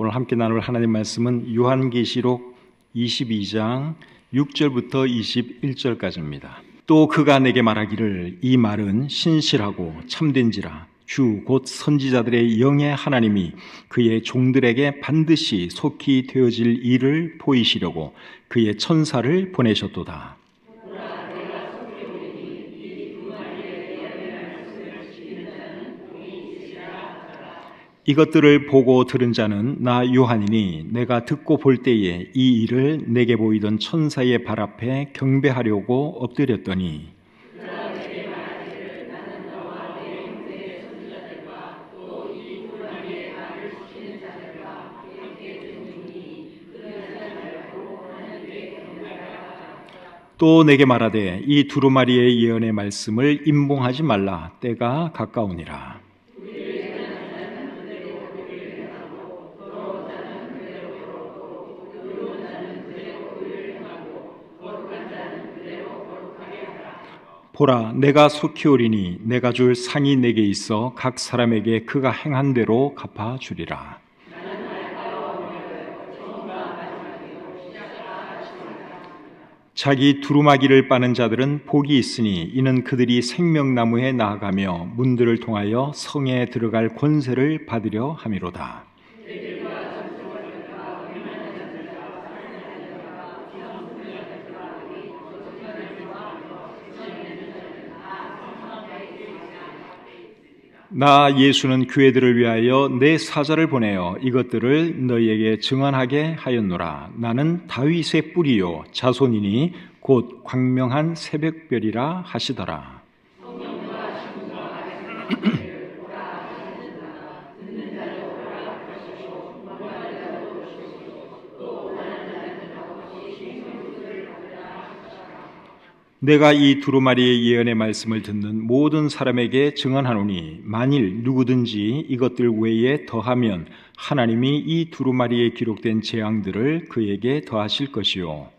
오늘 함께 나눌 하나님 말씀은 요한계시록 22장 6절부터 21절까지입니다. 또 그가 내게 말하기를 이 말은 신실하고 참된지라 주 곧 선지자들의 영의 하나님이 그의 종들에게 반드시 속히 되어질 일을 보이시려고 그의 천사를 보내셨도다. 이것들을 보고 들은 자는 나 요한이니 내가 듣고 볼 때에 이 일을 내게 보이던 천사의 발 앞에 경배하려고 엎드렸더니 또 내게 말하되 이 두루마리의 예언의 말씀을 임봉하지 말라 때가 가까우니라. 보라, 내가 속히 오리니 내가 줄 상이 내게 있어 각 사람에게 그가 행한 대로 갚아주리라. 자기 두루마기를 빠는 자들은 복이 있으니 이는 그들이 생명나무에 나아가며 문들을 통하여 성에 들어갈 권세를 받으려 함이로다. 나 예수는 교회들을 위하여 내 사자를 보내어 이것들을 너희에게 증언하게 하였노라. 나는 다윗의 뿌리요 자손이니 곧 광명한 새벽별이라 하시더라. 내가 이 두루마리의 예언의 말씀을 듣는 모든 사람에게 증언하노니 만일 누구든지 이것들 외에 더하면 하나님이 이 두루마리에 기록된 재앙들을 그에게 더하실 것이요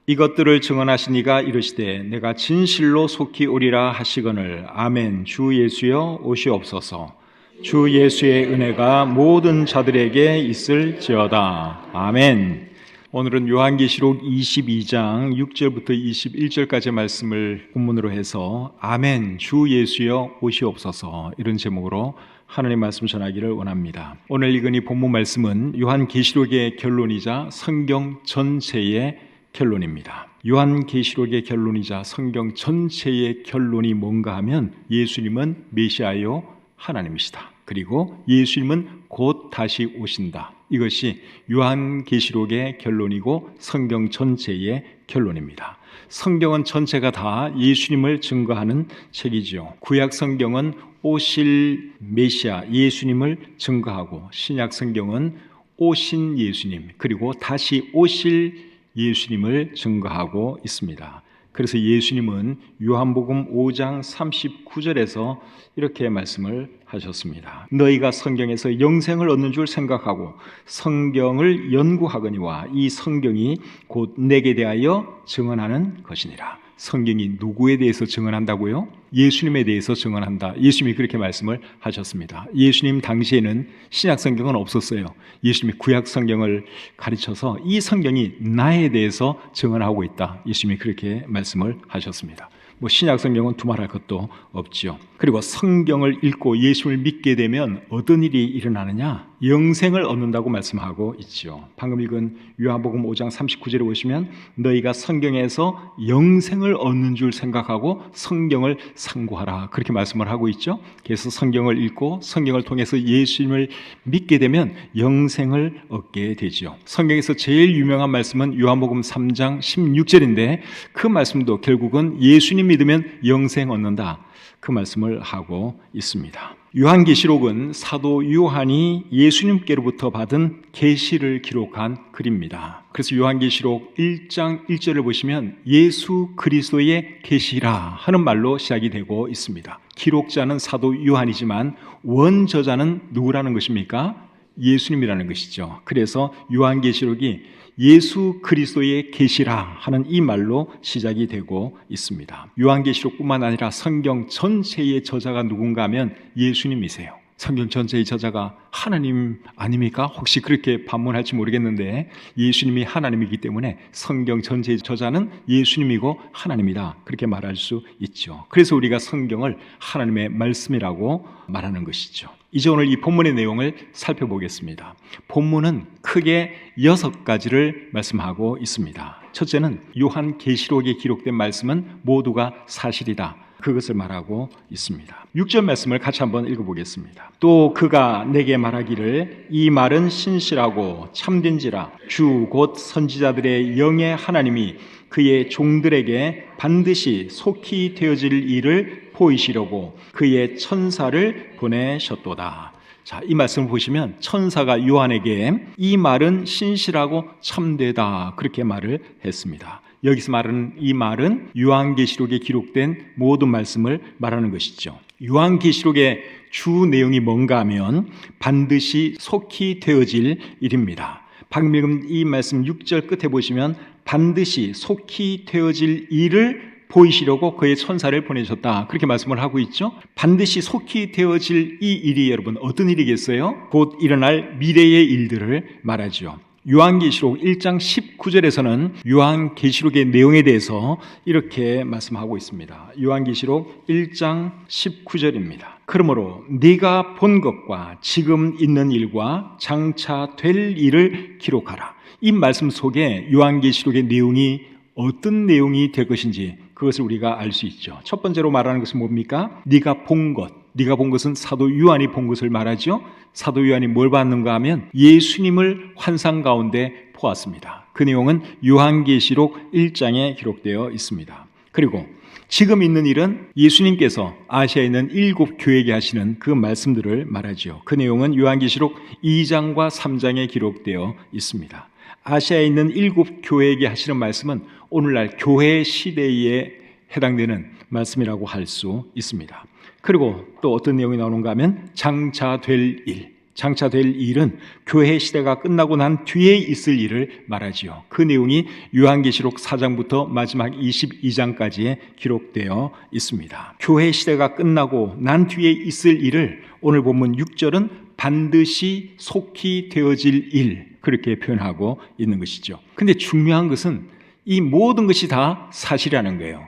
이것들을 증언하신 이가 이르시되 내가 진실로 속히 오리라 하시거늘 아멘. 주 예수여 오시옵소서. 주 예수의 은혜가 모든 자들에게 있을지어다. 아멘. 오늘은 요한계시록 22장 6절부터 21절까지 말씀을 본문으로 해서 아멘. 주 예수여 오시옵소서 이런 제목으로 하나님의 말씀 전하기를 원합니다. 오늘 읽은 이 본문 말씀은 요한계시록의 결론이자 성경 전체의 결론입니다. 요한계시록의 결론이자 성경 전체의 결론이 뭔가 하면 예수님은 메시아요 하나님이시다. 그리고 예수님은 곧 다시 오신다. 이것이 요한계시록의 결론이고 성경 전체의 결론입니다. 성경은 전체가 다 예수님을 증거하는 책이지요. 구약 성경은 오실 메시아 예수님을 증거하고 신약 성경은 오신 예수님 그리고 다시 오실 예수님을 증거하고 있습니다. 그래서 예수님은 요한복음 5장 39절에서 이렇게 말씀을 하셨습니다. 너희가 성경에서 영생을 얻는 줄 생각하고 성경을 연구하거니와 이 성경이 곧 내게 대하여 증언하는 것이니라. 성경이 누구에 대해서 증언한다고요? 예수님에 대해서 증언한다. 예수님이 그렇게 말씀을 하셨습니다. 예수님 당시에는 신약 성경은 없었어요. 예수님이 구약 성경을 가르쳐서 이 성경이 나에 대해서 증언하고 있다. 예수님이 그렇게 말씀을 하셨습니다. 신약 성경은 두말할 것도 없지요. 그리고 성경을 읽고 예수를 믿게 되면 어떤 일이 일어나느냐? 영생을 얻는다고 말씀하고 있지요. 방금 읽은 요한복음 5장 39절에 보시면 너희가 성경에서 영생을 얻는 줄 생각하고 성경을 상고하라 그렇게 말씀을 하고 있죠. 그래서 성경을 읽고 성경을 통해서 예수님을 믿게 되면 영생을 얻게 되지요. 성경에서 제일 유명한 말씀은 요한복음 3장 16절인데 그 말씀도 결국은 예수님 믿으면 영생 얻는다 그 말씀을 하고 있습니다. 요한계시록은 사도 요한이 예수님께로부터 받은 계시를 기록한 글입니다. 그래서 요한계시록 1장 1절을 보시면 예수 그리스도의 계시라 하는 말로 시작이 되고 있습니다. 기록자는 사도 요한이지만 원저자는 누구라는 것입니까? 예수님이라는 것이죠. 그래서 요한계시록이 예수 그리스도의 계시라 하는 이 말로 시작이 되고 있습니다. 요한계시록뿐만 아니라 성경 전체의 저자가 누군가 하면 예수님이세요. 성경 전체의 저자가 하나님 아닙니까? 혹시 그렇게 반문할지 모르겠는데 예수님이 하나님이기 때문에 성경 전체의 저자는 예수님이고 하나님이다, 그렇게 말할 수 있죠. 그래서 우리가 성경을 하나님의 말씀이라고 말하는 것이죠. 이제 오늘 이 본문의 내용을 살펴보겠습니다. 본문은 크게 6가지를 말씀하고 있습니다. 첫째는 요한계시록에 기록된 말씀은 모두가 사실이다, 그것을 말하고 있습니다. 6절 말씀을 같이 한번 읽어보겠습니다. 또 그가 내게 말하기를 이 말은 신실하고 참된지라 주 곧 선지자들의 영의 하나님이 그의 종들에게 반드시 속히 되어질 일을 보이시려고 그의 천사를 보내셨도다. 자, 이 말씀을 보시면 천사가 요한에게 이 말은 신실하고 참되다, 그렇게 말을 했습니다. 여기서 말하는 이 말은 요한계시록에 기록된 모든 말씀을 말하는 것이죠. 요한계시록의 주 내용이 뭔가 하면 반드시 속히 되어질 일입니다. 방금 읽은 이 말씀 6절 끝에 보시면 반드시 속히 되어질 일을 보이시려고 그의 천사를 보내셨다, 그렇게 말씀을 하고 있죠. 반드시 속히 되어질 이 일이 여러분 어떤 일이겠어요? 곧 일어날 미래의 일들을 말하죠. 요한계시록 1장 19절에서는 요한계시록의 내용에 대해서 이렇게 말씀하고 있습니다. 요한계시록 1장 19절입니다. 그러므로 네가 본 것과 지금 있는 일과 장차 될 일을 기록하라. 이 말씀 속에 요한계시록의 내용이 어떤 내용이 될 것인지 그것을 우리가 알 수 있죠. 첫 번째로 말하는 것은 뭡니까? 네가 본 것. 네가 본 것은 사도 요한이 본 것을 말하죠. 사도 요한이 뭘 봤는가 하면 예수님을 환상 가운데 보았습니다. 그 내용은 요한계시록 1장에 기록되어 있습니다. 그리고 지금 있는 일은 예수님께서 아시아에 있는 7 교회에게 하시는 그 말씀들을 말하죠. 그 내용은 요한계시록 2장과 3장에 기록되어 있습니다. 아시아에 있는 7 교회에게 하시는 말씀은 오늘날 교회 시대에 해당되는 말씀이라고 할 수 있습니다. 그리고 또 어떤 내용이 나오는가 하면 장차 될 일, 장차 될 일은 교회 시대가 끝나고 난 뒤에 있을 일을 말하지요. 그 내용이 요한계시록 4장부터 마지막 22장까지에 기록되어 있습니다. 교회 시대가 끝나고 난 뒤에 있을 일을 오늘 본문 6절은 반드시 속히 되어질 일, 그렇게 표현하고 있는 것이죠. 근데 중요한 것은 이 모든 것이 다 사실이라는 거예요.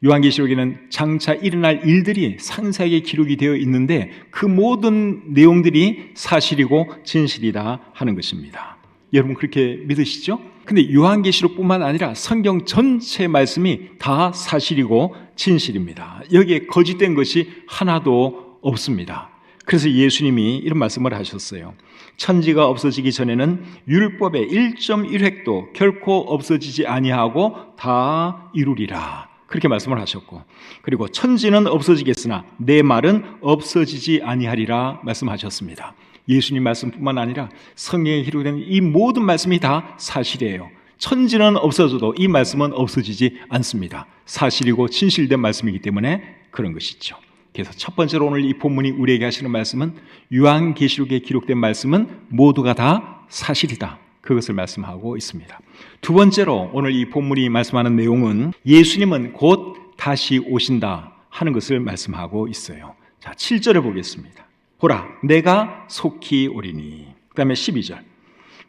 요한계시록에는 장차 일어날 일들이 상세하게 기록이 되어 있는데 그 모든 내용들이 사실이고 진실이다 하는 것입니다. 여러분 그렇게 믿으시죠? 근데 요한계시록뿐만 아니라 성경 전체 말씀이 다 사실이고 진실입니다. 여기에 거짓된 것이 하나도 없습니다. 그래서 예수님이 이런 말씀을 하셨어요. 천지가 없어지기 전에는 율법의 1.1획도 결코 없어지지 아니하고 다 이루리라, 그렇게 말씀을 하셨고, 그리고 천지는 없어지겠으나 내 말은 없어지지 아니하리라 말씀하셨습니다. 예수님 말씀뿐만 아니라 성경에 기록된 이 모든 말씀이 다 사실이에요. 천지는 없어져도 이 말씀은 없어지지 않습니다. 사실이고 진실된 말씀이기 때문에 그런 것이죠. 그래서 첫 번째로 오늘 이 본문이 우리에게 하시는 말씀은 요한계시록에 기록된 말씀은 모두가 다 사실이다, 그것을 말씀하고 있습니다. 두 번째로 오늘 이 본문이 말씀하는 내용은 예수님은 곧 다시 오신다 하는 것을 말씀하고 있어요. 자, 7절을 보겠습니다. 보라, 내가 속히 오리니. 그 다음에 12절.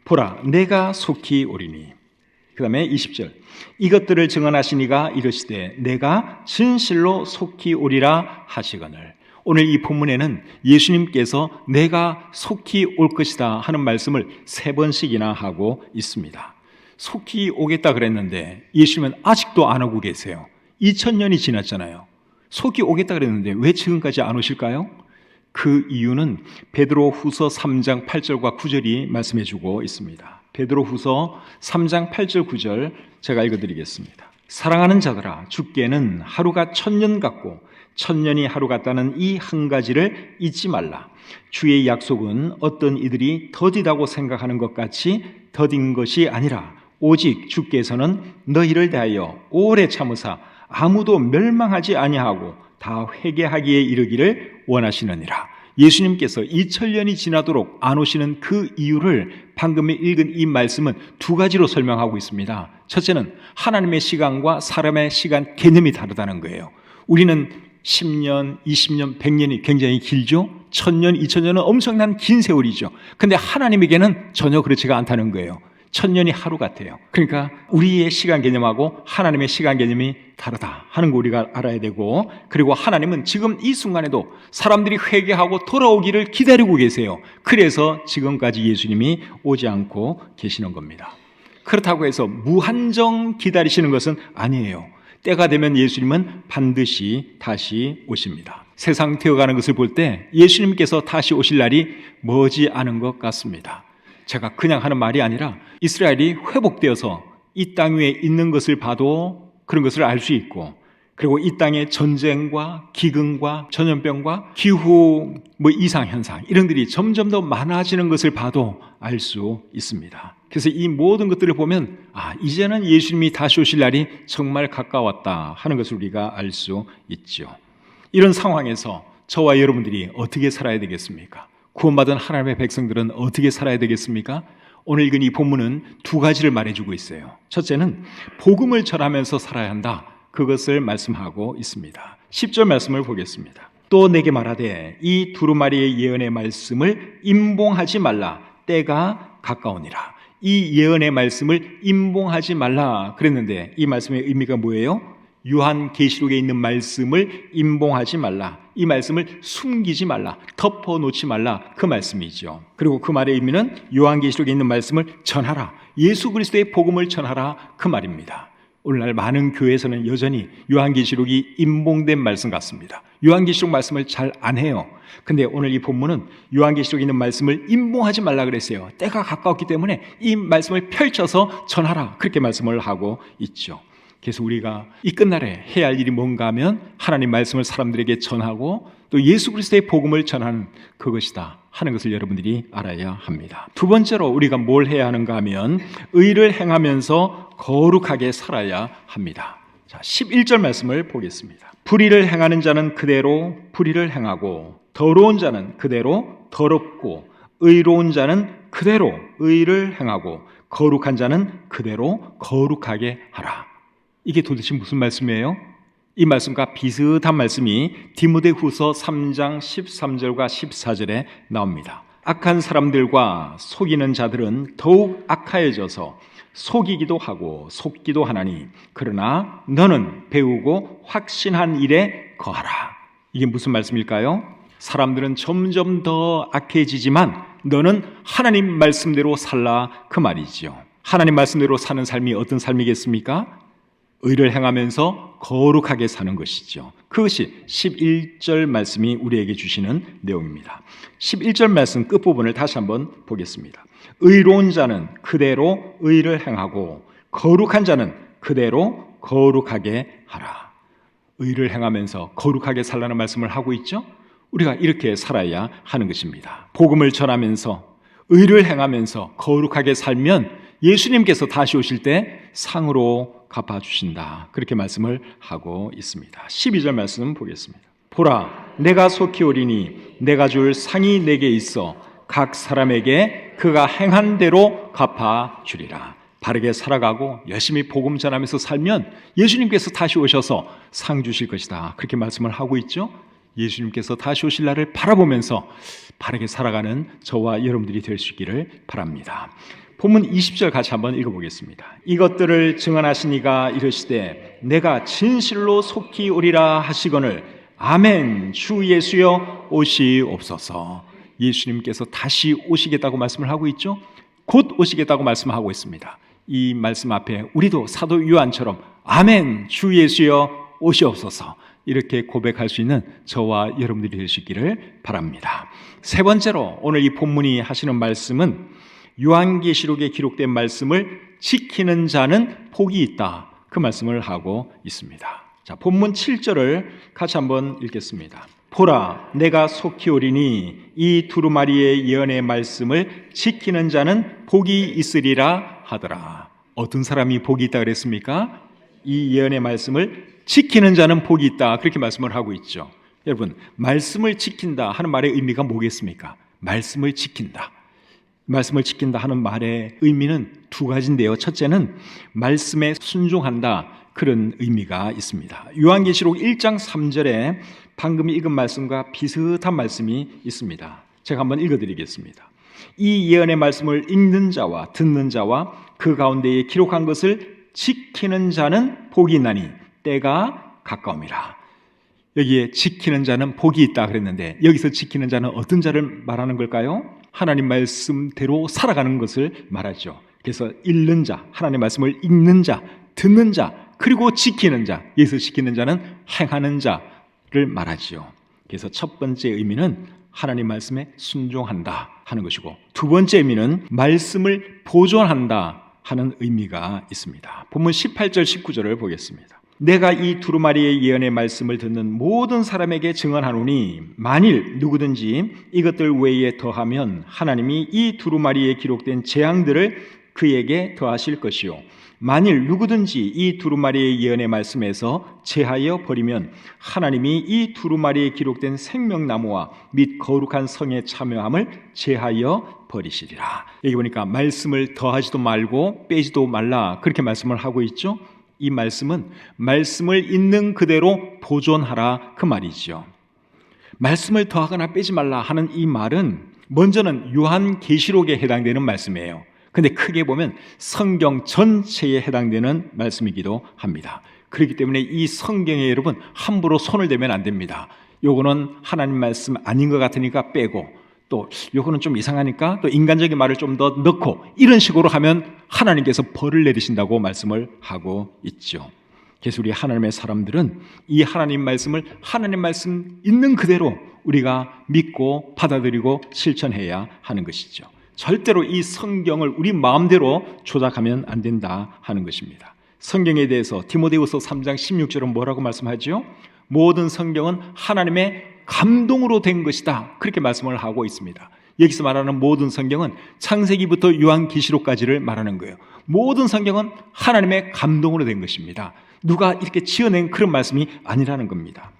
보라, 내가 속히 오리니. 그 다음에 20절. 이것들을 증언하시니가 이르시되 내가 진실로 속히 오리라 하시거늘. 오늘 이 본문에는 예수님께서 내가 속히 올 것이다 하는 말씀을 3번씩이나 하고 있습니다. 속히 오겠다 그랬는데 예수님은 아직도 안 오고 계세요. 2000년이 지났잖아요. 속히 오겠다 그랬는데 왜 지금까지 안 오실까요? 그 이유는 베드로후서 3장 8절과 9절이 말씀해 주고 있습니다. 베드로후서 3장 8절 9절 제가 읽어드리겠습니다. 사랑하는 자들아, 주께는 하루가 1000년 같고 1000년이 하루 같다는 이 한 가지를 잊지 말라. 주의 약속은 어떤 이들이 더디다고 생각하는 것 같이 더딘 것이 아니라 오직 주께서는 너희를 대하여 오래 참으사 아무도 멸망하지 아니하고 다 회개하기에 이르기를 원하시느니라. 예수님께서 2000년이 지나도록 안 오시는 그 이유를 방금 읽은 이 말씀은 두 가지로 설명하고 있습니다. 첫째는 하나님의 시간과 사람의 시간 개념이 다르다는 거예요. 우리는 10년, 20년, 100년이 굉장히 길죠? 1000년, 2000년은 엄청난 긴 세월이죠. 근데 하나님에게는 전혀 그렇지가 않다는 거예요. 1000년이 하루 같아요. 그러니까 우리의 시간 개념하고 하나님의 시간 개념이 다르다 하는 거 우리가 알아야 되고, 그리고 하나님은 지금 이 순간에도 사람들이 회개하고 돌아오기를 기다리고 계세요. 그래서 지금까지 예수님이 오지 않고 계시는 겁니다. 그렇다고 해서 무한정 기다리시는 것은 아니에요. 때가 되면 예수님은 반드시 다시 오십니다. 세상 되어가는 것을 볼 때 예수님께서 다시 오실 날이 머지 않은 것 같습니다. 제가 그냥 하는 말이 아니라 이스라엘이 회복되어서 이 땅 위에 있는 것을 봐도 그런 것을 알 수 있고, 그리고 이 땅에 전쟁과 기근과 전염병과 기후 이상현상 이런 들이 점점 더 많아지는 것을 봐도 알 수 있습니다. 그래서 이 모든 것들을 보면 이제는 예수님이 다시 오실 날이 정말 가까웠다 하는 것을 우리가 알 수 있죠. 이런 상황에서 저와 여러분들이 어떻게 살아야 되겠습니까? 구원받은 하나님의 백성들은 어떻게 살아야 되겠습니까? 오늘 읽은 이 본문은 두 가지를 말해주고 있어요. 첫째는 복음을 전하면서 살아야 한다. 그것을 말씀하고 있습니다. 10절 말씀을 보겠습니다. 또 내게 말하되 이 두루마리의 예언의 말씀을 임봉하지 말라. 때가 가까우니라. 이 예언의 말씀을 임봉하지 말라 그랬는데 이 말씀의 의미가 뭐예요? 요한계시록에 있는 말씀을 임봉하지 말라. 이 말씀을 숨기지 말라. 덮어놓지 말라. 그 말씀이죠. 그리고 그 말의 의미는 요한계시록에 있는 말씀을 전하라. 예수 그리스도의 복음을 전하라. 그 말입니다. 오늘날 많은 교회에서는 여전히 요한계시록이 임봉된 말씀 같습니다. 요한계시록 말씀을 잘 안 해요. 근데 오늘 이 본문은 요한계시록에 있는 말씀을 임봉하지 말라 그랬어요. 때가 가까웠기 때문에 이 말씀을 펼쳐서 전하라. 그렇게 말씀을 하고 있죠. 그래서 우리가 이 끝날에 해야 할 일이 뭔가 하면 하나님 말씀을 사람들에게 전하고 또 예수 그리스도의 복음을 전하는 그것이다 하는 것을 여러분들이 알아야 합니다. 두 번째로 우리가 뭘 해야 하는가 하면 의를 행하면서 거룩하게 살아야 합니다. 자, 11절 말씀을 보겠습니다. 불의를 행하는 자는 그대로 불의를 행하고 더러운 자는 그대로 더럽고 의로운 자는 그대로 의를 행하고 거룩한 자는 그대로 거룩하게 하라. 이게 도대체 무슨 말씀이에요? 이 말씀과 비슷한 말씀이 디모데후서 3장 13절과 14절에 나옵니다. 악한 사람들과 속이는 자들은 더욱 악하여져서 속이기도 하고 속기도 하나니 그러나 너는 배우고 확신한 일에 거하라. 이게 무슨 말씀일까요? 사람들은 점점 더 악해지지만 너는 하나님 말씀대로 살라 그 말이지요. 하나님 말씀대로 사는 삶이 어떤 삶이겠습니까? 의를 행하면서 거룩하게 사는 것이죠. 그것이 11절 말씀이 우리에게 주시는 내용입니다. 11절 말씀 끝부분을 다시 한번 보겠습니다. 의로운 자는 그대로 의를 행하고 거룩한 자는 그대로 거룩하게 하라. 의를 행하면서 거룩하게 살라는 말씀을 하고 있죠. 우리가 이렇게 살아야 하는 것입니다. 복음을 전하면서 의를 행하면서 거룩하게 살면 예수님께서 다시 오실 때 상으로 갚아주신다. 그렇게 말씀을 하고 있습니다. 12절 말씀 보겠습니다. 보라, 내가 속히 오리니 내가 줄 상이 내게 있어 각 사람에게 그가 행한 대로 갚아주리라. 바르게 살아가고 열심히 복음 전하면서 살면 예수님께서 다시 오셔서 상 주실 것이다. 그렇게 말씀을 하고 있죠. 예수님께서 다시 오실 날을 바라보면서 바르게 살아가는 저와 여러분들이 될 수 있기를 바랍니다. 본문 20절 같이 한번 읽어보겠습니다. 이것들을 증언하신 이가 이르시되 내가 진실로 속히 오리라 하시거늘 아멘. 주 예수여 오시옵소서. 예수님께서 다시 오시겠다고 말씀을 하고 있죠. 곧 오시겠다고 말씀하고 있습니다. 이 말씀 앞에 우리도 사도 요한처럼 아멘. 주 예수여 오시옵소서. 이렇게 고백할 수 있는 저와 여러분들이 될 수 있기를 바랍니다. 세 번째로 오늘 이 본문이 하시는 말씀은 요한계시록에 기록된 말씀을 지키는 자는 복이 있다. 그 말씀을 하고 있습니다. 자, 본문 7절을 같이 한번 읽겠습니다. 보라, 내가 속히 오리니 이 두루마리의 예언의 말씀을 지키는 자는 복이 있으리라 하더라. 어떤 사람이 복이 있다 그랬습니까? 이 예언의 말씀을 지키는 자는 복이 있다. 그렇게 말씀을 하고 있죠. 여러분, 말씀을 지킨다 하는 말의 의미가 뭐겠습니까? 말씀을 지킨다. 말씀을 지킨다 하는 말의 의미는 두 가지인데요. 첫째는 말씀에 순종한다, 그런 의미가 있습니다. 요한계시록 1장 3절에 방금 읽은 말씀과 비슷한 말씀이 있습니다. 제가 한번 읽어드리겠습니다. 이 예언의 말씀을 읽는 자와 듣는 자와 그 가운데에 기록한 것을 지키는 자는 복이 있나니 때가 가까움이라. 여기에 지키는 자는 복이 있다 그랬는데, 여기서 지키는 자는 어떤 자를 말하는 걸까요? 하나님 말씀대로 살아가는 것을 말하죠. 그래서 읽는 자, 하나님 말씀을 읽는 자, 듣는 자, 그리고 지키는 자, 여기서 지키는 자는 행하는 자를 말하지요. 그래서 첫 번째 의미는 하나님 말씀에 순종한다 하는 것이고, 두 번째 의미는 말씀을 보존한다 하는 의미가 있습니다. 본문 18절 19절을 보겠습니다. 내가 이 두루마리의 예언의 말씀을 듣는 모든 사람에게 증언하노니 만일 누구든지 이것들 외에 더하면 하나님이 이 두루마리에 기록된 재앙들을 그에게 더하실 것이요, 만일 누구든지 이 두루마리의 예언의 말씀에서 제하여 버리면 하나님이 이 두루마리에 기록된 생명나무와 및 거룩한 성의 참여함을 제하여 버리시리라. 여기 보니까 말씀을 더하지도 말고 빼지도 말라, 그렇게 말씀을 하고 있죠. 이 말씀은 말씀을 있는 그대로 보존하라, 그 말이죠. 말씀을 더하거나 빼지 말라 하는 이 말은 먼저는 요한계시록에 해당되는 말씀이에요. 근데 크게 보면 성경 전체에 해당되는 말씀이기도 합니다. 그렇기 때문에 이 성경에 여러분 함부로 손을 대면 안 됩니다. 요거는 하나님 말씀 아닌 것 같으니까 빼고, 또 요거는 좀 이상하니까 또 인간적인 말을 좀 더 넣고, 이런 식으로 하면 하나님께서 벌을 내리신다고 말씀을 하고 있죠. 그래서 우리 하나님의 사람들은 이 하나님 말씀을 하나님 말씀 있는 그대로 우리가 믿고 받아들이고 실천해야 하는 것이죠. 절대로 이 성경을 우리 마음대로 조작하면 안 된다 하는 것입니다. 성경에 대해서 디모데후서 3장 16절은 뭐라고 말씀하죠? 모든 성경은 하나님의 감동으로 된 것이다, 그렇게 말씀을 하고 있습니다. 여기서 말하는 모든 성경은 창세기부터 요한계시록까지를 말하는 거예요. 모든 성경은 하나님의 감동으로 된 것입니다. 누가 이렇게 지어낸 그런 말씀이 아니라는 겁니다.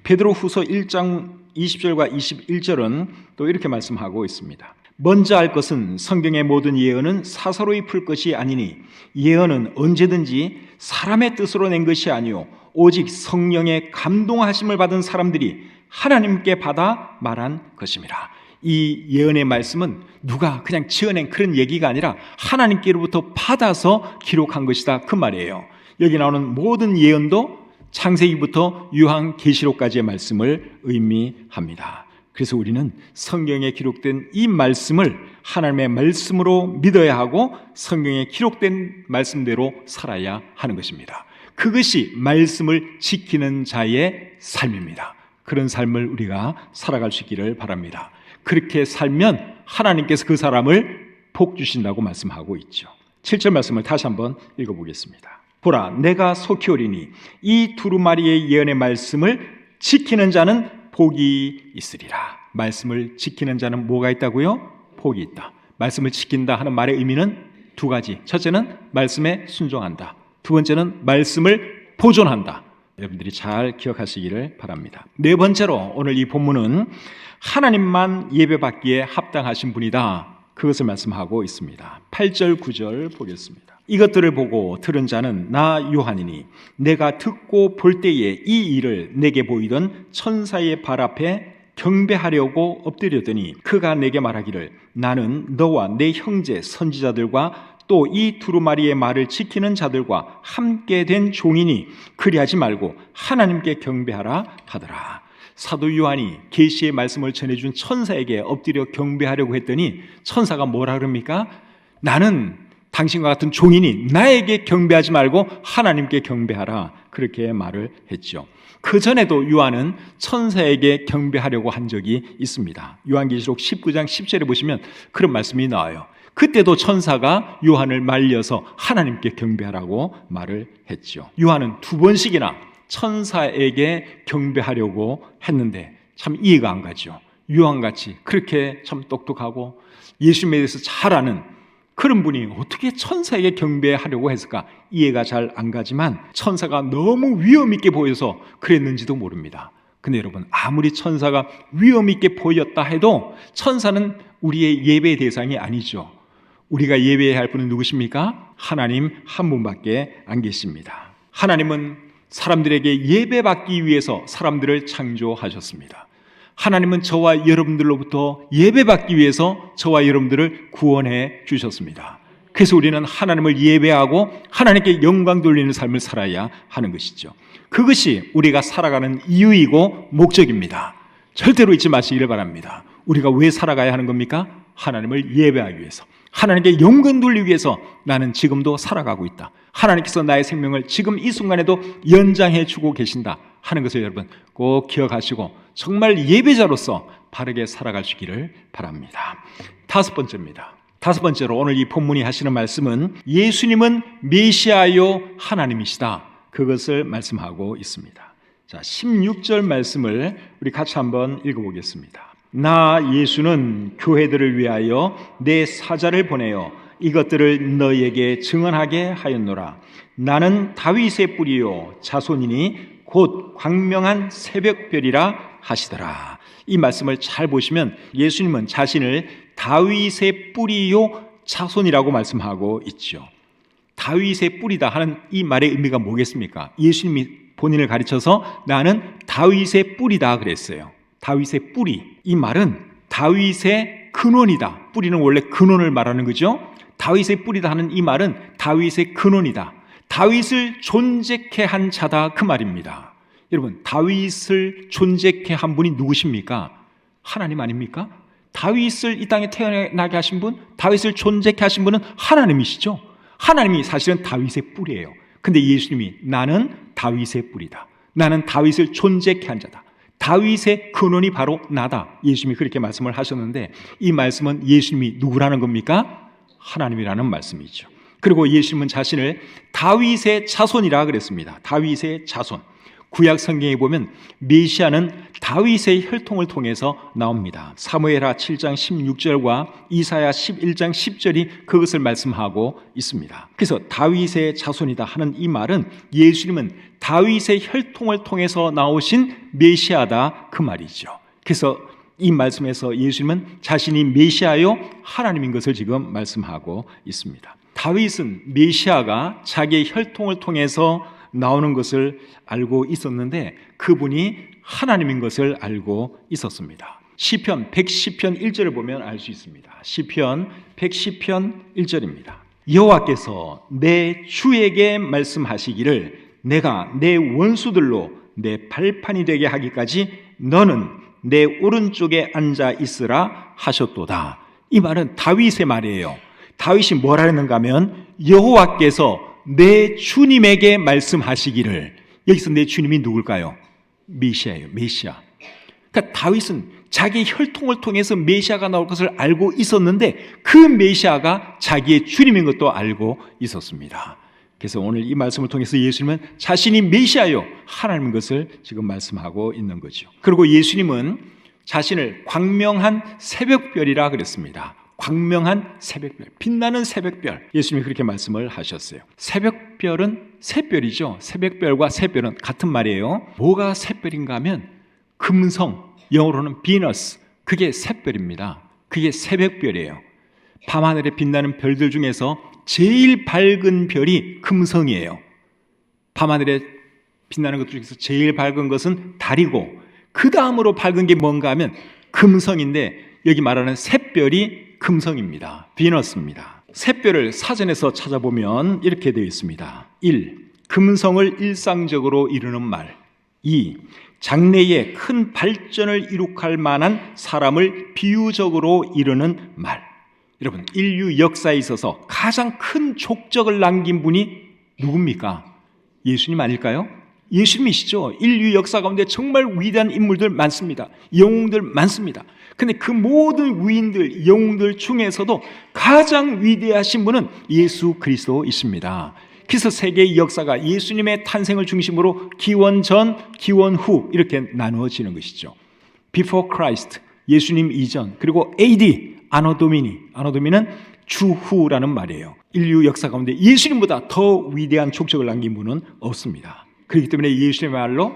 베드로후서 1장 20절과 21절은 또 이렇게 말씀하고 있습니다. 먼저 알 것은 성경의 모든 예언은 사사로이 풀 것이 아니니 예언은 언제든지 사람의 뜻으로 낸 것이 아니요 오직 성령의 감동하심을 받은 사람들이 하나님께 받아 말한 것입니다. 이 예언의 말씀은 누가 그냥 지어낸 그런 얘기가 아니라 하나님께로부터 받아서 기록한 것이다, 그 말이에요. 여기 나오는 모든 예언도 창세기부터 요한계시록까지의 말씀을 의미합니다. 그래서 우리는 성경에 기록된 이 말씀을 하나님의 말씀으로 믿어야 하고 성경에 기록된 말씀대로 살아야 하는 것입니다. 그것이 말씀을 지키는 자의 삶입니다. 그런 삶을 우리가 살아갈 수 있기를 바랍니다. 그렇게 살면 하나님께서 그 사람을 복 주신다고 말씀하고 있죠. 7절 말씀을 다시 한번 읽어보겠습니다. 보라, 내가 속히 오리니 이 두루마리의 예언의 말씀을 지키는 자는 복이 있으리라. 말씀을 지키는 자는 뭐가 있다고요? 복이 있다. 말씀을 지킨다 하는 말의 의미는 두 가지. 첫째는 말씀에 순종한다. 두 번째는 말씀을 보존한다. 여러분들이 잘 기억하시기를 바랍니다. 네 번째로 오늘 이 본문은 하나님만 예배받기에 합당하신 분이다, 그것을 말씀하고 있습니다. 8절 9절 보겠습니다. 이것들을 보고 들은 자는 나 요한이니 내가 듣고 볼 때에 이 일을 내게 보이던 천사의 발 앞에 경배하려고 엎드렸더니 그가 내게 말하기를 나는 너와 내 형제 선지자들과 또 이 두루마리의 말을 지키는 자들과 함께 된 종이니 그리하지 말고 하나님께 경배하라 하더라. 사도 요한이 계시의 말씀을 전해준 천사에게 엎드려 경배하려고 했더니 천사가 뭐라 그럽니까? 나는 당신과 같은 종이니 나에게 경배하지 말고 하나님께 경배하라, 그렇게 말을 했죠. 그 전에도 요한은 천사에게 경배하려고 한 적이 있습니다. 요한계시록 19장 10절에 보시면 그런 말씀이 나와요. 그때도 천사가 요한을 말려서 하나님께 경배하라고 말을 했죠. 요한은 두 번씩이나 천사에게 경배하려고 했는데 참 이해가 안 가죠. 요한같이 그렇게 참 똑똑하고 예수님에 대해서 잘 아는 그런 분이 어떻게 천사에게 경배하려고 했을까? 이해가 잘 안 가지만 천사가 너무 위험 있게 보여서 그랬는지도 모릅니다. 근데 여러분, 아무리 천사가 위험 있게 보였다 해도 천사는 우리의 예배 대상이 아니죠. 우리가 예배해야 할 분은 누구십니까? 하나님 한 분밖에 안 계십니다. 하나님은 사람들에게 예배받기 위해서 사람들을 창조하셨습니다. 하나님은 저와 여러분들로부터 예배받기 위해서 저와 여러분들을 구원해 주셨습니다. 그래서 우리는 하나님을 예배하고 하나님께 영광 돌리는 삶을 살아야 하는 것이죠. 그것이 우리가 살아가는 이유이고 목적입니다. 절대로 잊지 마시기를 바랍니다. 우리가 왜 살아가야 하는 겁니까? 하나님을 예배하기 위해서, 하나님께 영광 돌리기 위해서 나는 지금도 살아가고 있다. 하나님께서 나의 생명을 지금 이 순간에도 연장해 주고 계신다 하는 것을 여러분 꼭 기억하시고 정말 예배자로서 바르게 살아가시기를 바랍니다. 다섯 번째로 오늘 이 본문이 하시는 말씀은 예수님은 메시아요 하나님이시다, 그것을 말씀하고 있습니다. 자, 16절 말씀을 우리 같이 한번 읽어보겠습니다. 나 예수는 교회들을 위하여 내 사자를 보내어 이것들을 너희에게 증언하게 하였노라. 나는 다윗의 뿌리요 자손이니 곧 광명한 새벽별이라 하시더라. 이 말씀을 잘 보시면 예수님은 자신을 다윗의 뿌리요 자손이라고 말씀하고 있죠. 다윗의 뿌리다 하는 이 말의 의미가 뭐겠습니까? 예수님이 본인을 가르쳐서 나는 다윗의 뿌리다 그랬어요. 다윗의 뿌리, 이 말은 다윗의 근원이다. 뿌리는 원래 근원을 말하는 거죠. 다윗의 뿌리다 하는 이 말은 다윗의 근원이다, 다윗을 존재케 한 자다, 그 말입니다. 여러분, 다윗을 존재케 한 분이 누구십니까? 하나님 아닙니까? 다윗을 이 땅에 태어나게 하신 분, 다윗을 존재케 하신 분은 하나님이시죠. 하나님이 사실은 다윗의 뿌리예요. 근데 예수님이 나는 다윗의 뿌리다, 나는 다윗을 존재케 한 자다, 다윗의 근원이 바로 나다, 예수님이 그렇게 말씀을 하셨는데, 이 말씀은 예수님이 누구라는 겁니까? 하나님이라는 말씀이죠. 그리고 예수님은 자신을 다윗의 자손이라 그랬습니다. 다윗의 자손. 구약 성경에 보면 메시아는 다윗의 혈통을 통해서 나옵니다. 사무엘하 7장 16절과 이사야 11장 10절이 그것을 말씀하고 있습니다. 그래서 다윗의 자손이다 하는 이 말은 예수님은 다윗의 혈통을 통해서 나오신 메시아다, 그 말이죠. 그래서 이 말씀에서 예수님은 자신이 메시아요 하나님인 것을 지금 말씀하고 있습니다. 다윗은 메시아가 자기의 혈통을 통해서 나오는 것을 알고 있었는데 그분이 하나님인 것을 알고 있었습니다. 시편 110편 1절을 보면 알 수 있습니다. 시편 110편 1절입니다. 여호와께서 내 주에게 말씀하시기를 내가 내 원수들로 내 발판이 되게 하기까지 너는 내 오른쪽에 앉아 있으라 하셨도다. 이 말은 다윗의 말이에요. 다윗이 뭘 하는가 하면 여호와께서 내 주님에게 말씀하시기를, 여기서 내 주님이 누굴까요? 메시아예요. 메시아. 그러니까 다윗은 자기의 혈통을 통해서 메시아가 나올 것을 알고 있었는데 그 메시아가 자기의 주님인 것도 알고 있었습니다. 그래서 오늘 이 말씀을 통해서 예수님은 자신이 메시아요 하나님인 것을 지금 말씀하고 있는 거죠. 그리고 예수님은 자신을 광명한 새벽별이라 그랬습니다. 광명한 새벽별, 빛나는 새벽별, 예수님이 그렇게 말씀을 하셨어요. 새벽별은 새별이죠. 새벽별과 새별은 같은 말이에요. 뭐가 새별인가 하면 금성, 영어로는 비너스, 그게 새별입니다. 그게 새벽별이에요. 밤하늘에 빛나는 별들 중에서 제일 밝은 별이 금성이에요. 밤하늘에 빛나는 것 중에서 제일 밝은 것은 달이고 그 다음으로 밝은 게 뭔가 하면 금성인데 여기 말하는 새별이 금성입니다. 비너스입니다. 새별을 사전에서 찾아보면 이렇게 되어 있습니다. 1. 금성을 일상적으로 이루는 말. 2. 장래에 큰 발전을 이룩할 만한 사람을 비유적으로 이루는 말. 여러분, 인류 역사에 있어서 가장 큰 족적을 남긴 분이 누굽니까? 예수님 아닐까요? 예수님이시죠. 인류 역사 가운데 정말 위대한 인물들 많습니다. 영웅들 많습니다. 근데 그 모든 위인들, 영웅들 중에서도 가장 위대하신 분은 예수 그리스도이십니다. 그래서 세계의 역사가 예수님의 탄생을 중심으로 기원 전, 기원 후 이렇게 나누어지는 것이죠. Before Christ, 예수님 이전, 그리고 AD, 아노 도미니, 아노 도미는 주후라는 말이에요. 인류 역사 가운데 예수님보다 더 위대한 족적을 남긴 분은 없습니다. 그렇기 때문에 예수님의 말로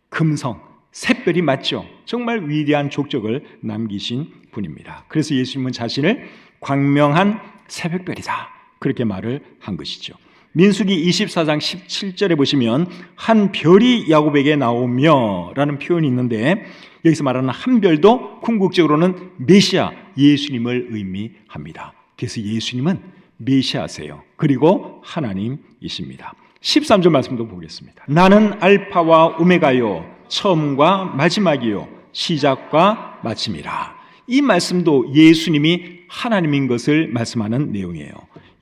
금성, 샛별이 맞죠? 정말 위대한 족적을 남기신 분입니다. 그래서 예수님은 자신을 광명한 새벽별이다, 그렇게 말을 한 것이죠. 민수기 24장 17절에 보시면 한 별이 야곱에게 나오며 라는 표현이 있는데, 여기서 말하는 한 별도 궁극적으로는 메시아 예수님을 의미합니다. 그래서 예수님은 메시아세요. 그리고 하나님이십니다. 13절 말씀도 보겠습니다. 나는 알파와 오메가요, 처음과 마지막이요, 시작과 마침이라. 이 말씀도 예수님이 하나님인 것을 말씀하는 내용이에요.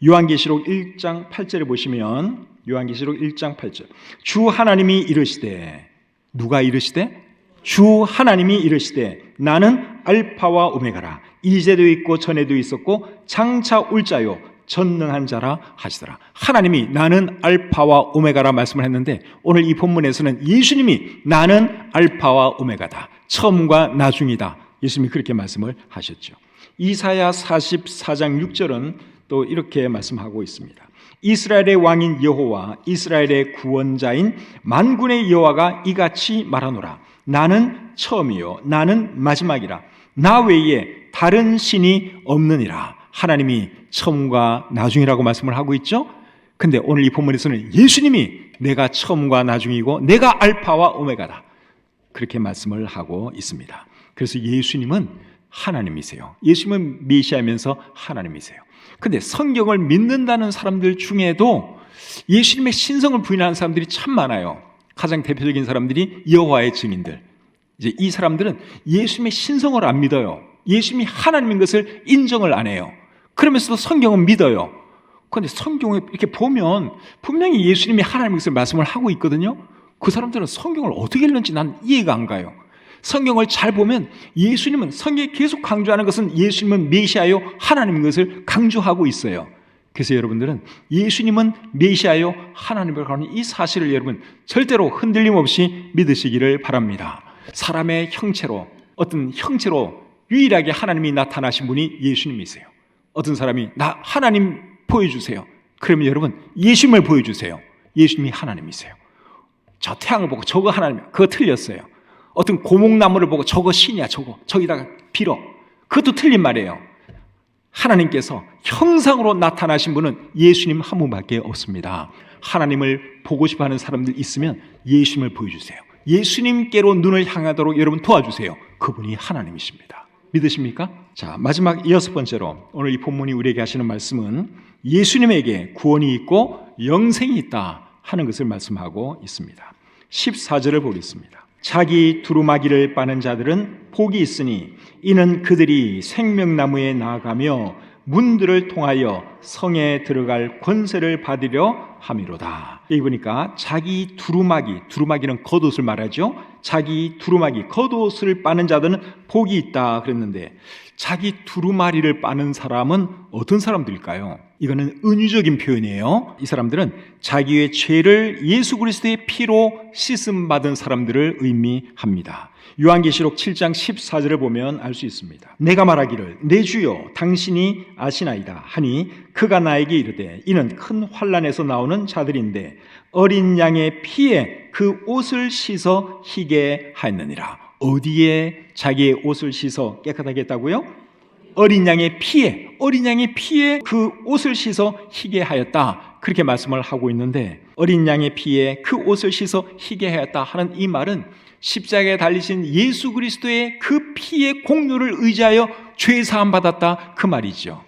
요한계시록 1장 8절에 보시면, 요한계시록 1장 8절, 주 하나님이 이르시되, 누가 이르시되? 주 하나님이 이르시되 나는 알파와 오메가라, 이제도 있고 전에도 있었고 장차 올 자요 전능한 자라 하시더라. 하나님이 나는 알파와 오메가라 말씀을 했는데, 오늘 이 본문에서는 예수님이 나는 알파와 오메가다, 처음과 나중이다, 예수님이 그렇게 말씀을 하셨죠. 이사야 44장 6절은 또 이렇게 말씀하고 있습니다. 이스라엘의 왕인 여호와, 이스라엘의 구원자인 만군의 여호와가 이같이 말하노라. 나는 처음이요 나는 마지막이라. 나 외에 다른 신이 없느니라. 하나님이 처음과 나중이라고 말씀을 하고 있죠. 근데 오늘 이 본문에서는 예수님이 내가 처음과 나중이고 내가 알파와 오메가다, 그렇게 말씀을 하고 있습니다. 그래서 예수님은 하나님이세요. 예수님은 메시아면서 하나님이세요. 근데 성경을 믿는다는 사람들 중에도 예수님의 신성을 부인하는 사람들이 참 많아요. 가장 대표적인 사람들이 여호와의 증인들. 이제 이 사람들은 예수님의 신성을 안 믿어요. 예수님이 하나님인 것을 인정을 안 해요. 그러면서도 성경은 믿어요. 그런데 성경에 이렇게 보면 분명히 예수님이 하나님인 것을 말씀을 하고 있거든요. 그 사람들은 성경을 어떻게 읽는지 난 이해가 안 가요. 성경을 잘 보면 예수님은, 성경이 계속 강조하는 것은 예수님은 메시아요 하나님인 것을 강조하고 있어요. 그래서 여러분들은 예수님은 메시아요 하나님을 하는 이 사실을 여러분 절대로 흔들림 없이 믿으시기를 바랍니다. 사람의 형체로, 어떤 형체로 유일하게 하나님이 나타나신 분이 예수님이세요. 어떤 사람이 나 하나님 보여주세요, 그러면 여러분 예수님을 보여주세요. 예수님이 하나님이세요. 저 태양을 보고 저거 하나님이야, 그거 틀렸어요. 어떤 고목나무를 보고 저거 신이야, 저기다가 빌어, 그것도 틀린 말이에요. 하나님께서 형상으로 나타나신 분은 예수님 한 분밖에 없습니다. 하나님을 보고 싶어하는 사람들 있으면 예수님을 보여주세요. 예수님께로 눈을 향하도록 여러분 도와주세요. 그분이 하나님이십니다. 믿으십니까? 자, 마지막 6번째로 오늘 이 본문이 우리에게 하시는 말씀은 예수님에게 구원이 있고 영생이 있다 하는 것을 말씀하고 있습니다. 14절을 보겠습니다. 자기 두루마기를 빠는 자들은 복이 있으니 이는 그들이 생명나무에 나아가며 문들을 통하여 성에 들어갈 권세를 받으려 함이로다. 여기 보니까 자기 두루마기는 겉옷을 말하죠. 자기 두루마기, 겉옷을 빠는 자들은 복이 있다 그랬는데, 자기 두루마리를 빠는 사람은 어떤 사람들일까요? 이거는 은유적인 표현이에요. 이 사람들은 자기의 죄를 예수 그리스도의 피로 씻음 받은 사람들을 의미합니다. 요한계시록 7장 14절을 보면 알 수 있습니다. 내가 말하기를 내 주여 당신이 아시나이다 하니 그가 나에게 이르되 이는 큰 환난에서 나오는 자들인데 어린 양의 피에 그 옷을 씻어 희게 하였느니라. 어디에 자기의 옷을 씻어 깨끗하게 했다고요? 어린 양의 피에 그 옷을 씻어 희게 하였다, 그렇게 말씀을 하고 있는데, 어린 양의 피에 그 옷을 씻어 희게 하였다 하는 이 말은 십자가에 달리신 예수 그리스도의 그 피의 공로를 의지하여 죄 사함 받았다, 그 말이죠.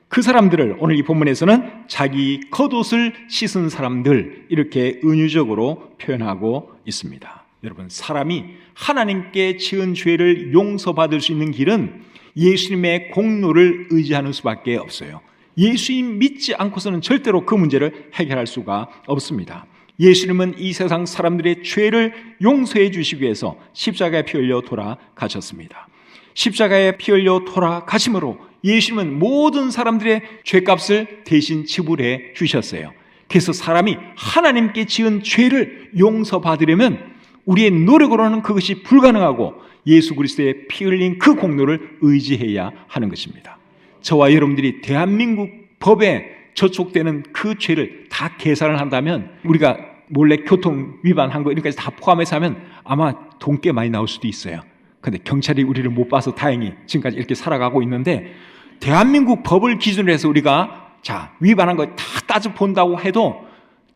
그 사람들을 오늘 이 본문에서는 자기 겉옷을 씻은 사람들, 이렇게 은유적으로 표현하고 있습니다. 여러분, 사람이 하나님께 지은 죄를 용서받을 수 있는 길은 예수님의 공로를 의지하는 수밖에 없어요. 예수님 믿지 않고서는 절대로 그 문제를 해결할 수가 없습니다. 예수님은 이 세상 사람들의 죄를 용서해 주시기 위해서 십자가에 피 흘려 돌아가셨습니다. 십자가에 피 흘려 돌아가심으로 예수님은 모든 사람들의 죄값을 대신 지불해 주셨어요. 그래서 사람이 하나님께 지은 죄를 용서받으려면 우리의 노력으로는 그것이 불가능하고 예수 그리스도의 피 흘린 그 공로를 의지해야 하는 것입니다. 저와 여러분들이 대한민국 법에 저촉되는 그 죄를 다 계산을 한다면 우리가 몰래 교통 위반한 거 이렇게까지 다 포함해서 하면 아마 돈 꽤 많이 나올 수도 있어요. 근데 경찰이 우리를 못 봐서 다행히 지금까지 이렇게 살아가고 있는데, 대한민국 법을 기준으로 해서 우리가 위반한 거 다 따져 본다고 해도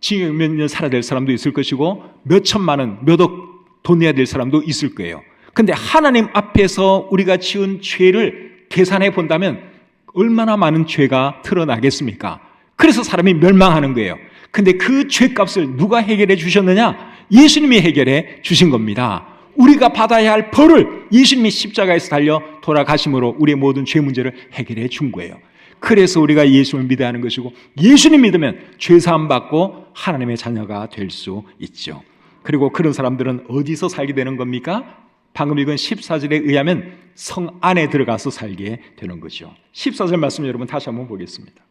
징역 몇 년 살아야 될 사람도 있을 것이고 몇 천만 원, 몇 억 돈 내야 될 사람도 있을 거예요. 근데 하나님 앞에서 우리가 지은 죄를 계산해 본다면 얼마나 많은 죄가 드러나겠습니까? 그래서 사람이 멸망하는 거예요. 근데 그 죄값을 누가 해결해 주셨느냐? 예수님이 해결해 주신 겁니다. 우리가 받아야 할 벌을 예수님이 십자가에서 달려 돌아가심으로 우리의 모든 죄 문제를 해결해 준 거예요. 그래서 우리가 예수님을 믿어야 하는 것이고, 예수님 믿으면 죄 사함 받고 하나님의 자녀가 될 수 있죠. 그리고 그런 사람들은 어디서 살게 되는 겁니까? 방금 읽은 14절에 의하면 성 안에 들어가서 살게 되는 거죠. 14절 말씀 여러분 다시 한번 보겠습니다.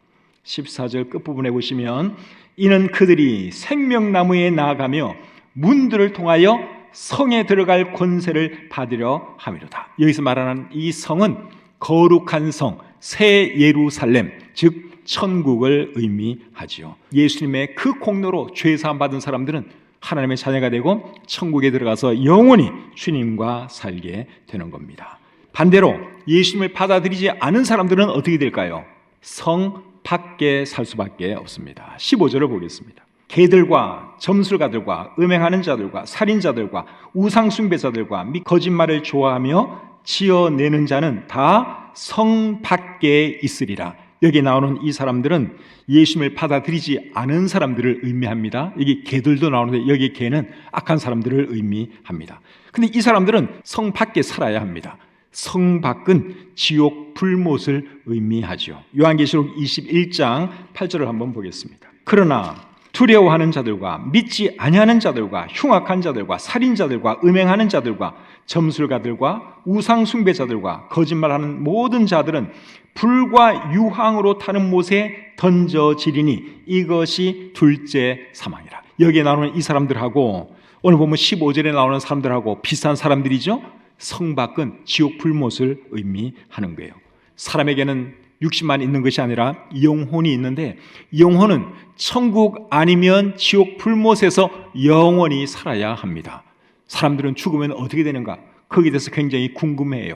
14절 끝부분에 보시면, 이는 그들이 생명나무에 나아가며 문들을 통하여 성에 들어갈 권세를 받으려 함이로다. 여기서 말하는 이 성은 거룩한 성, 새 예루살렘, 즉 천국을 의미하지요. 예수님의 그 공로로 죄 사함 받은 사람들은 하나님의 자녀가 되고 천국에 들어가서 영원히 주님과 살게 되는 겁니다. 반대로 예수님을 받아들이지 않은 사람들은 어떻게 될까요? 성 밖에 살 수밖에 없습니다. 15절을 보겠습니다. 개들과 점술가들과 음행하는 자들과 살인자들과 우상숭배자들과 및 거짓말을 좋아하며 지어내는 자는 다 성 밖에 있으리라. 여기 나오는 이 사람들은 예수님을 받아들이지 않은 사람들을 의미합니다. 여기 개들도 나오는데 여기 개는 악한 사람들을 의미합니다. 근데 이 사람들은 성 밖에 살아야 합니다. 성 밖은 지옥 불못을 의미하죠. 요한계시록 21장 8절을 한번 보겠습니다. 그러나 두려워하는 자들과 믿지 아니하는 자들과 흉악한 자들과 살인자들과 음행하는 자들과 점술가들과 우상숭배자들과 거짓말하는 모든 자들은 불과 유황으로 타는 못에 던져지리니 이것이 둘째 사망이라. 여기에 나오는 이 사람들하고 오늘 보면 15절에 나오는 사람들하고 비슷한 사람들이죠. 성 밖은 지옥 불못을 의미하는 거예요. 사람에게는 육신만 있는 것이 아니라 영혼이 있는데, 영혼은 천국 아니면 지옥 불못에서 영원히 살아야 합니다. 사람들은 죽으면 어떻게 되는가? 거기에 대해서 굉장히 궁금해해요.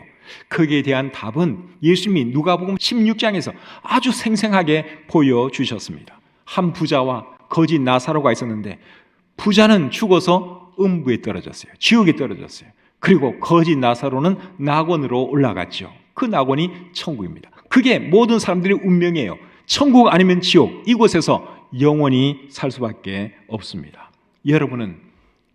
거기에 대한 답은 예수님이 누가복음 16장에서 아주 생생하게 보여주셨습니다. 한 부자와 거지 나사로가 있었는데, 부자는 죽어서 음부에 떨어졌어요. 지옥에 떨어졌어요. 그리고 거지 나사로는 낙원으로 올라갔죠. 그 낙원이 천국입니다. 그게 모든 사람들의 운명이에요. 천국 아니면 지옥, 이곳에서 영원히 살 수밖에 없습니다. 여러분은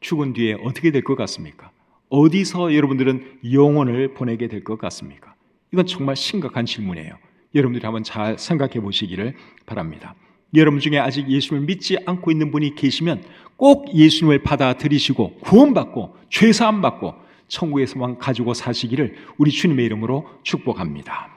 죽은 뒤에 어떻게 될 것 같습니까? 어디서 여러분들은 영혼을 보내게 될 것 같습니까? 이건 정말 심각한 질문이에요. 여러분들이 한번 잘 생각해 보시기를 바랍니다. 여러분 중에 아직 예수님을 믿지 않고 있는 분이 계시면 꼭 예수님을 받아들이시고 구원받고 죄사함 받고 천국에서만 가지고 사시기를 우리 주님의 이름으로 축복합니다.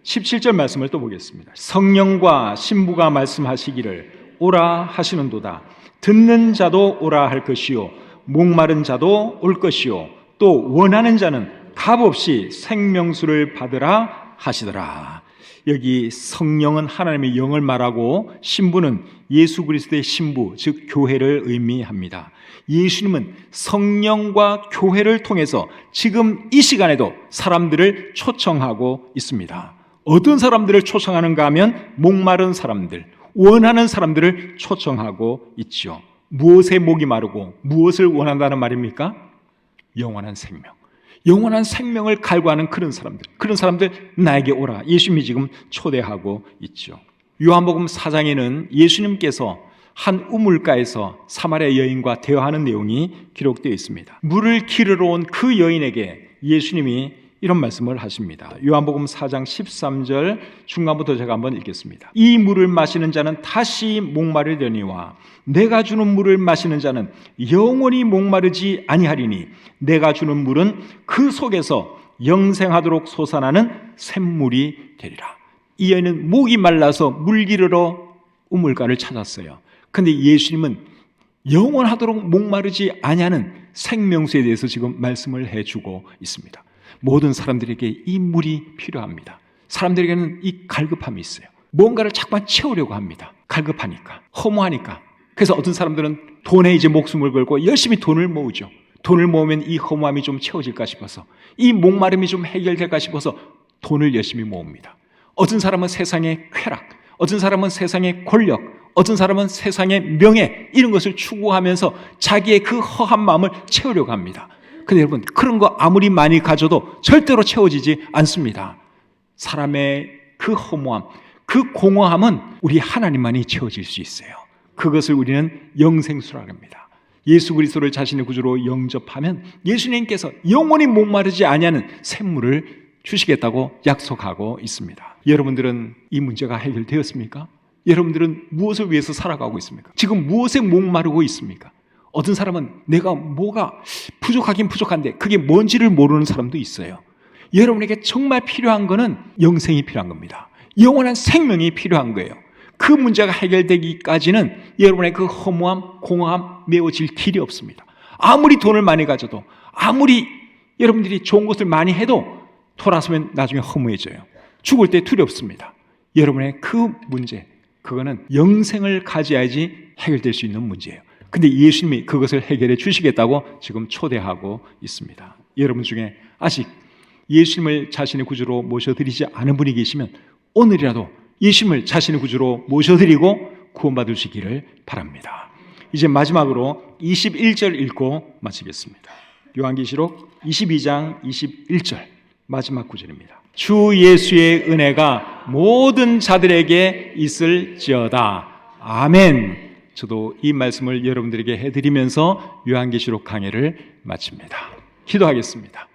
17절 말씀을 또 보겠습니다. 성령과 신부가 말씀하시기를 오라 하시는도다. 듣는 자도 오라 할 것이요 목마른 자도 올 것이요 또 원하는 자는 값없이 생명수를 받으라 하시더라. 여기 성령은 하나님의 영을 말하고 신부는 예수 그리스도의 신부, 즉 교회를 의미합니다. 예수님은 성령과 교회를 통해서 지금 이 시간에도 사람들을 초청하고 있습니다. 어떤 사람들을 초청하는가 하면 목마른 사람들, 원하는 사람들을 초청하고 있죠. 무엇에 목이 마르고 무엇을 원한다는 말입니까? 영원한 생명. 영원한 생명을 갈구하는 그런 사람들 나에게 오라. 예수님이 지금 초대하고 있죠. 요한복음 4장에는 예수님께서 한 우물가에서 사마리아 여인과 대화하는 내용이 기록되어 있습니다. 물을 기르러 온 그 여인에게 예수님이 이런 말씀을 하십니다. 요한복음 4장 13절 중간부터 제가 한번 읽겠습니다. 이 물을 마시는 자는 다시 목마르려니와 내가 주는 물을 마시는 자는 영원히 목마르지 아니하리니 내가 주는 물은 그 속에서 영생하도록 솟아나는 샘물이 되리라. 이 여인은 목이 말라서 물 기르러 우물가를 찾았어요. 근데 예수님은 영원하도록 목마르지 아니하는 생명수에 대해서 지금 말씀을 해주고 있습니다. 모든 사람들에게 이 물이 필요합니다. 사람들에게는 이 갈급함이 있어요. 뭔가를 자꾸만 채우려고 합니다. 갈급하니까, 허무하니까, 그래서 어떤 사람들은 돈에 이제 목숨을 걸고 열심히 돈을 모으죠. 돈을 모으면 이 허무함이 좀 채워질까 싶어서, 이 목마름이 좀 해결될까 싶어서 돈을 열심히 모읍니다. 어떤 사람은 세상의 쾌락, 어떤 사람은 세상의 권력, 어떤 사람은 세상의 명예, 이런 것을 추구하면서 자기의 그 허한 마음을 채우려고 합니다. 근데 여러분, 그런 거 아무리 많이 가져도 절대로 채워지지 않습니다. 사람의 그 허무함, 그 공허함은 우리 하나님만이 채워질 수 있어요. 그것을 우리는 영생수라고 합니다. 예수 그리스도를 자신의 구주로 영접하면 예수님께서 영원히 목마르지 아니하는 샘물을 주시겠다고 약속하고 있습니다. 여러분들은 이 문제가 해결되었습니까? 여러분들은 무엇을 위해서 살아가고 있습니까? 지금 무엇에 목마르고 있습니까? 어떤 사람은 내가 뭐가 부족하긴 부족한데 그게 뭔지를 모르는 사람도 있어요. 여러분에게 정말 필요한 거는 영생이 필요한 겁니다. 영원한 생명이 필요한 거예요. 그 문제가 해결되기까지는 여러분의 그 허무함, 공허함 메워질 길이 없습니다. 아무리 돈을 많이 가져도, 아무리 여러분들이 좋은 것을 많이 해도 돌아서면 나중에 허무해져요. 죽을 때 두렵습니다. 여러분의 그 문제, 그거는 영생을 가져야지 해결될 수 있는 문제예요. 근데 예수님이 그것을 해결해 주시겠다고 지금 초대하고 있습니다. 여러분 중에 아직 예수님을 자신의 구주로 모셔드리지 않은 분이 계시면 오늘이라도 예수님을 자신의 구주로 모셔드리고 구원받으시기를 바랍니다. 이제 마지막으로 21절 읽고 마치겠습니다. 요한계시록 22장 21절 마지막 구절입니다. 주 예수의 은혜가 모든 자들에게 있을지어다. 아멘. 저도 이 말씀을 여러분들에게 해드리면서 요한계시록 강해를 마칩니다. 기도하겠습니다.